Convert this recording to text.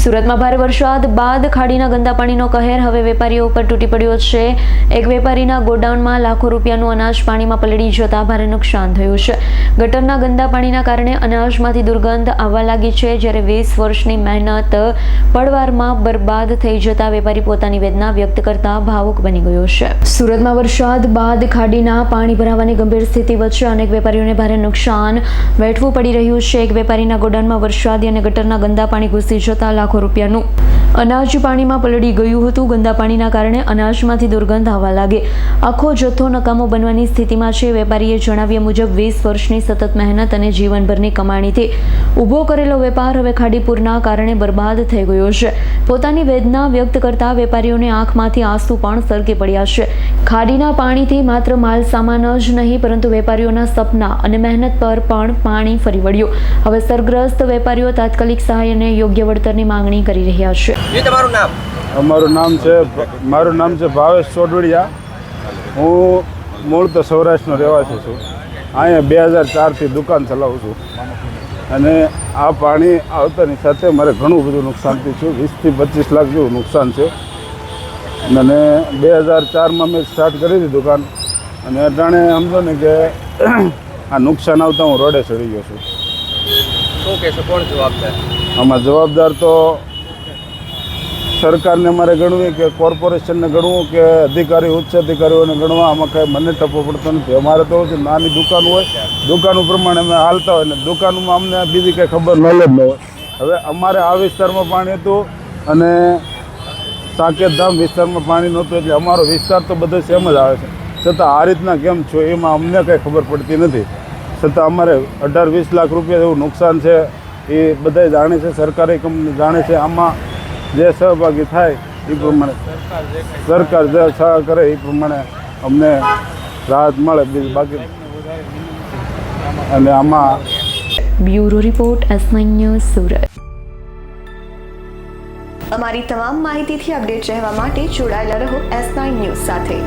સુરતમાં ભારે વરસાદ બાદ ખાડીના ગંદા પાણીનો કહેર હવે વેપારીઓ ઉપર તૂટી પડ્યો છે। એક વેપારીના ગોડાઉનમાં લાખો રૂપિયાનું અનાજ પાણીમાં પલળી જતા ભારે નુકસાન થયું છે। ગટરના ગંદા પાણીના કારણે અનાજમાંથી દુર્ગંધ આવવા લાગી છે, જ્યારે 20 વર્ષની મહેનત પળવારમાં બરબાદ થઈ જતા વેપારી પોતાની વેદના વ્યક્ત કરતા ભાવુક બની ગયો છે। સુરતમાં વરસાદ બાદ ખાડીના પાણી ભરાવાની ગંભીર સ્થિતિ વચ્ચે અનેક વેપારીઓને ભારે નુકસાન વેઠવું પડી રહ્યું છે। એક વેપારીના ગોડાઉનમાં વરસાદી અને ગટરના ગંદા પાણી ઘૂસી જતા લાખો રૂપિયાનું અનાજ પાણીમાં પલળી ગયું હતું। ગંદા પાણીના કારણે અનાજમાંથી દુર્ગંધ આવવા લાગે, આખો જથ્થો નકામો બનવાની સ્થિતિમાં છે। વેપારીએ જણાવ્યા મુજબ 20 વર્ષની સતત મહેનત અને જીવનભરની કમાણીથી ઊભો કરેલો વેપાર હવે ખાડીપુરના કારણે બરબાદ થઈ ગયો છે। પોતાની વેદના વ્યક્ત કરતા વેપારીઓને આંખમાંથી આંસુ પણ સરકી પડ્યા છે। ખાડીના પાણીથી માત્ર માલ સામાન જ નહીં, પરંતુ વેપારીઓના સપના અને મહેનત પર પણ પાણી ફરી વળ્યું। હવે સરગ્રસ્ત વેપારીઓ તાત્કાલિક સહાય અને યોગ્ય વળતરની માંગણી કરી રહ્યા છે। મારું નામ છે ભાવેશ ચોડવડિયા। હું મૂળ તો સૌરાષ્ટ્રનો રહેવાસી છું। અહીંયા 2004થી દુકાન ચલાવું છું અને આ પાણી આવતાની સાથે મારે ઘણું બધું નુકસાન થયું છે। 20 થી 25 લાખ જેવું નુકસાન છે અને 2004માં મેં સ્ટાર્ટ કરી હતી દુકાન અને અટાણે સમજો ને કે આ નુકસાન આવતા હું રોડે ચડી ગયો છું। શું કહેશો, કોણ જવાબદાર? આમાં જવાબદાર તો સરકારને અમારે ગણવી કે કોર્પોરેશનને ગણવું કે ઉચ્ચ અધિકારીઓને ગણવા, આમાં કાંઈ મને ટપો પડતો નથી। અમારે તો નાની દુકાન હોય, દુકાનો પ્રમાણે અમે હાલતા હોય ને દુકાનમાં અમને બીજી કંઈ ખબર નોલેજ ન હોય। હવે અમારે આ વિસ્તારમાં પાણી હતું અને સાકેતધામ વિસ્તારમાં પાણી નહોતું, એટલે અમારો વિસ્તાર તો બધો સેમ જ આવે છે, છતાં આ રીતના કેમ છો એમાં અમને કંઈ ખબર પડતી નથી। છતાં અમારે 18-20 લાખ રૂપિયા એવું નુકસાન છે, એ બધા જાણે છે, સરકારી કંપની જાણે છે। આમાં જે સહભાગી થાય એ પ્રમાણે સરકાર જે સહ કરે એ પ્રમાણે અમને રાહત મળે, બીજું બાકી અને આમાં bureau report S9 news Surat. અમારી તમામ માહિતીથી અપડેટ રહેવા માટે જોડાયેલા રહો S9 ન્યૂઝ સાથે।